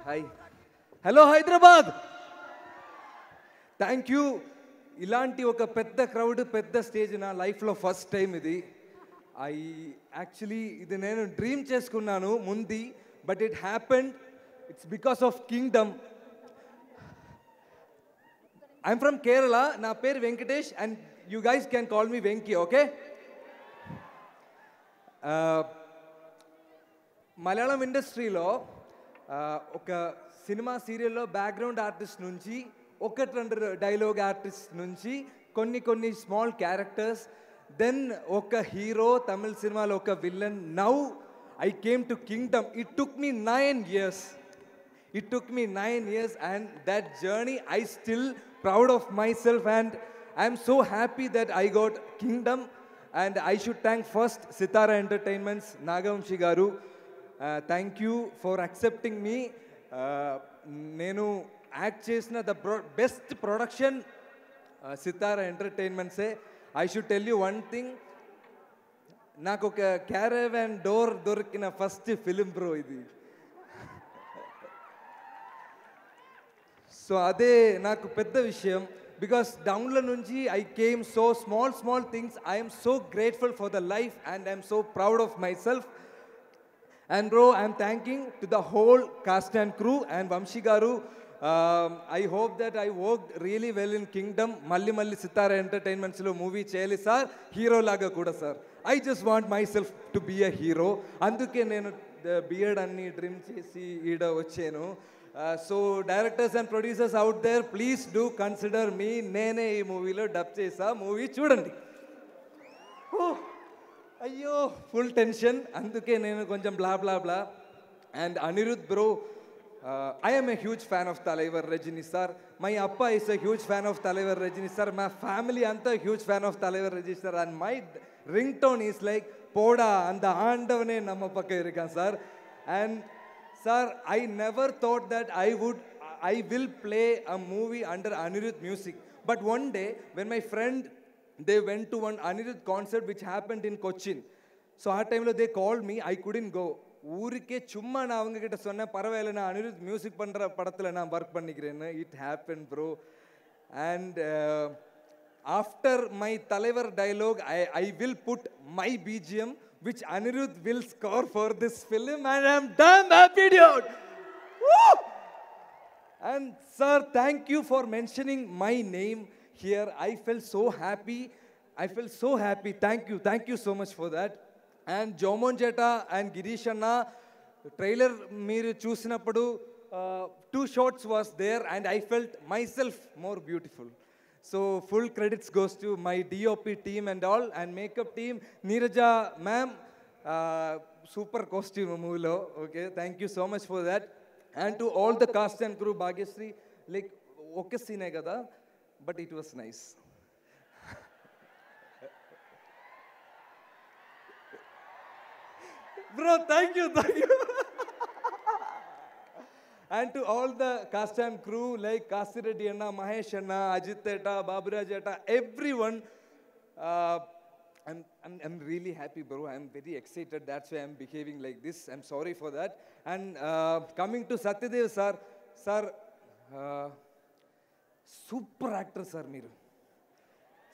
Hi hello Hyderabad thank you ఇలాంటి ఒక పెద్ద క్రౌడ్ పెద్ద స్టేజ్ నా లైఫ్లో ఫస్ట్ టైం ఇది యాక్చువల్లీ ఇది నేను డ్రీమ్ చేసుకున్నాను ముందు but it happened it's because of Kingdom I'm from Kerala నా పేరు Venkatesh and you guys can call me Venky okay Malayalam ఇండస్ట్రీలో ఒక సినిమా సీరియల్లో బ్యాక్గ్రౌండ్ ఆర్టిస్ట్ నుంచి ఒకటి రెండు డైలాగ్ ఆర్టిస్ట్ నుంచి కొన్ని స్మాల్ క్యారెక్టర్స్ దెన్ ఒక హీరో తమిళ సినిమాలో ఒక villain now I came to Kingdom it took me 9 years and that journey I still proud of myself and I am so happy that I got kingdom and I should thank first Sitara Entertainments Nagavamshi garu thank you for accepting me nenu act chesina the best production Sitara Entertainments I should tell you one thing నాకు ఒక caravan door దొరికిన first film bro ఇది so అదే నాకు పెద్ద విషయం because డౌన్లో నుంచి I came so small things I'm so grateful for the life and I'm so proud of myself and bro I'm thanking to the whole cast and crew and Vamsi garu I hope that I worked really well in Kingdom మళ్ళీ సితారా ఎంటర్టైన్మెంట్స్లో movie చేయాలి sir hero లాగా కూడా sir I just want myself to be a hero అందుకే నేను beard అన్ని dream చేసి ఈడ వచ్చాను so directors and producers out there please do consider me నేనే ఈ మూవీలో డబ్ చేసా మూవీ చూడండి అయ్యో ఫుల్ టెన్షన్ అందుకే నేను కొంచెం బ్లా and Anirudh bro I am a huge fan of Talaivar Rajini sir. My appa is a huge fan of Talaivar Rajini sir. My family anta huge fan of Talaivar Rajini sir. And my ringtone is like Poda and the Andavane Namma Pakka Irukan sir. And sir, I never thought that I will play a movie under Anirudh music. But one day, when my friend, they went to one Anirudh concert which happened in Cochin. So at time they called me, I couldn't go. ஊருக்கே சும்மா நான் அவங்க கிட்ட சொன்னேன் பரவாயில்ல நான் Anirudh music பண்ணுற படத்தில் நான் ஒர்க் பண்ணிக்கிறேன்னு it happen bro and after my Thalaivar dialogue I will put my BGM which Anirudh will score for this film and I am damn happy dude and sir thank you for mentioning my name here I fell so happy thank you so much for that and Jomon Jeta and Girish Anna trailer meer chusinappudu 2 shots was there and I felt myself more beautiful so full credits goes to my DOP team and all and makeup team Neeraja ma'am super costume movie lo okay thank you so much for that and to all the cast and crew Bhagyashree like okay scene hai kada but it was nice bro thank you and to all the cast and crew like Kasi Reddy Anna, Mahesh Anna, Ajit Etta, Baburaj Etta, everyone I'm really happy bro I'm very excited that's why I'm behaving like this I'm sorry for that and coming to Satyadev sir super actor sir meeru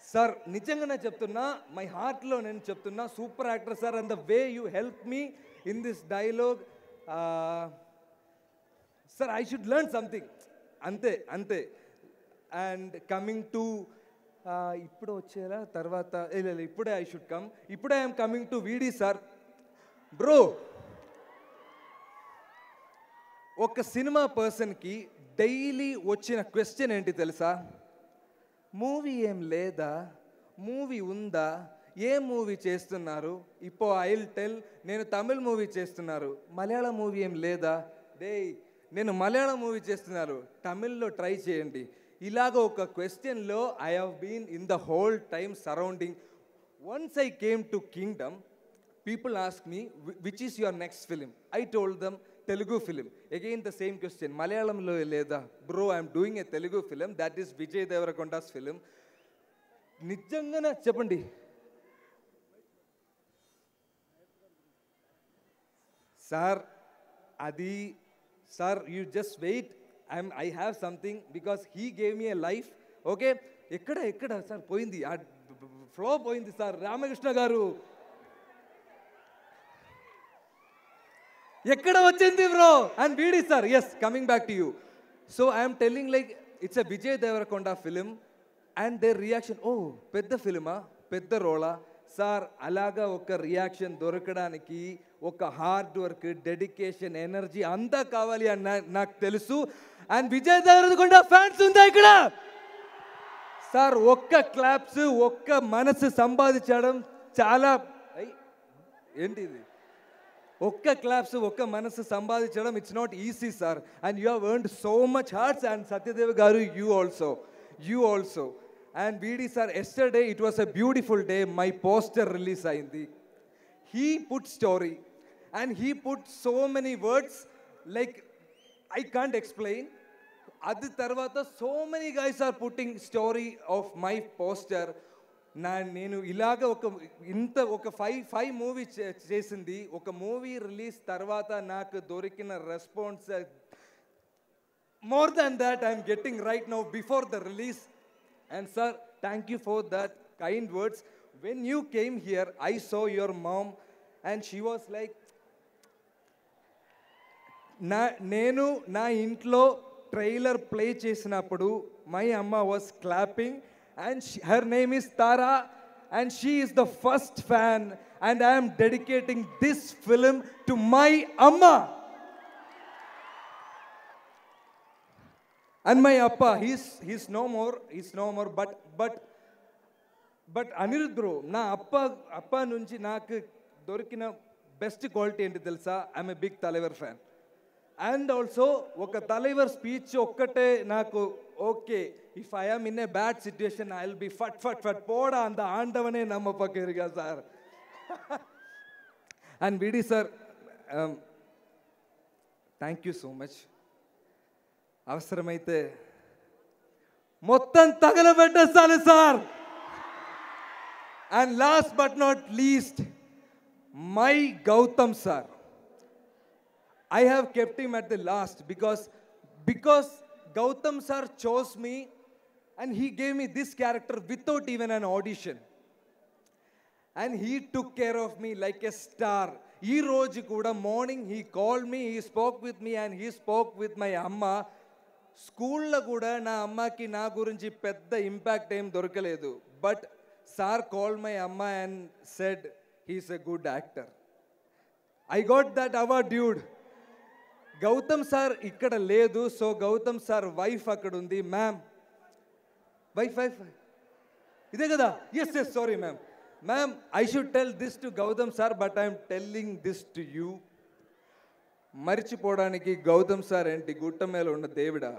sir నిజంగా నేను చెప్తున్నా my హార్ట్లో నేను చెప్తున్నా super actor sir and the way you help me in this dialogue sir I should learn something అంతే and coming to ఇప్పుడు వచ్చేలా తర్వాత ఇప్పుడే ఐ షుడ్ కమ్ ఇప్పుడే ఐఎమ్ కమింగ్ టు వీడి సార్ బ్రో ఒక సినిమా పర్సన్కి డైలీ వచ్చిన క్వశ్చన్ ఏంటి తెలుసా మూవీ ఏం లేదా మూవీ ఉందా ఏ మూవీ చేస్తున్నారు ఇప్పుడు ఐ విల్ టెల్ నేను తమిళ్ మూవీ చేస్తున్నారు మలయాళం మూవీ ఏం లేదా నేను మలయాళం మూవీ చేస్తున్నారు తమిళ్లో ట్రై చేయండి ఇలాగ ఒక క్వశ్చన్లో I have been in the whole time surrounding once I came to Kingdom people ask me which is your next film I told them Telugu film. Again the same question. Malayalam lo leda. Bro, I am doing a Telugu film. That is Vijay Deverakonda's film. Nijangana cheppandi. Sir, adi Sir, you just wait. I have something because he gave me a life. Okay? Ekkada sir పోయింది ఆ flow పోయింది sir Ramakrishna garu ఎక్కడ వచ్చింది bro and V D sir yes coming back to you so I'm telling like it's a Vijay Deverakonda film and their reaction ఓ పెద్ద ఫిలిమా పెద్ద రోలా sir అలాగా ఒక రియాక్షన్ దొరకడానికి ఒక హార్డ్ వర్క్ డెడికేషన్ ఎనర్జీ అంతా కావాలి అని నాకు తెలుసు అండ్ విజయ్ దేవరకొండ ఫ్యాన్స్ ఉందా ఇక్కడ సార్ ఒక్క క్లాప్స్ ఒక్క మనసు సంపాదించడం చాలా ఏంటి ఇది ఒక్క క్లాప్స్ ఒక్క మనసు సంపాదించడం it's not easy sir and you have earned so much hearts and Satyadev garu you also and V D sir yesterday it was a beautiful day my poster release అయింది he put story and he put so many words like I can't explain అది తర్వాత so many guys are putting story of my poster నేను ఇలాగ ఒక five movie చేసింది ఒక movie release తర్వాత నాకు దొరికిన response more than that I'm getting right now before the release and sir thank you for that kind words when you came here I saw your mom and she was like నేను నా ఇంట్లో trailer play చేసినప్పుడు my అమ్మ was clapping and her name is Tara and she is the first fan and I am dedicating this film to my amma and my appa he's no more but Anirudh bro na appa nunchi naaku dorikina best quality enti telusa I am a big Talaivar fan and also oka Talaivar speech okkate naaku okay if I am in a bad situation I'll be fat poda and the andavane namma pakiriga sir and Vidi sir thank you so much avasaramaithe mottam tagalabettasali sir and last but not least my Gautam sir I have kept him at the last because Gautam sir chose me and he gave me this character without even an audition. And he took care of me like a star. Ee roju kuda morning he called me, he spoke with me and he spoke with my amma. School la kuda na amma ki na gurinchi pedda impact em dorkaledu. But sir called my amma and said he's a good actor. I got that award, dude. Gautam sir ikkada ledu, so Gautam sir wife akkada undi, ma'am. Wife. Ide kada? Yes, sorry ma'am. Ma'am, I should tell this to Gautam sir, but I am telling this to you. మరిచిపోవడానికి Gautam sir ఏంటి గుట్ట మీద ఉన్న దేవుడా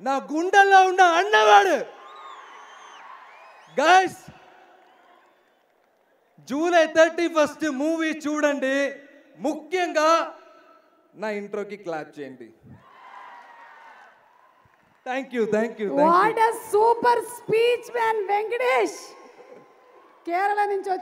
నా గుండెల్లో ఉన్న అన్నవాడు గైస్ జూలై 31 మూవీ చూడండి ముఖ్యంగా నా ఇంట్రోకి క్లాప్ చేయండి thank you what a super speech man Venkatesh Kerala నుంచి వచ్చి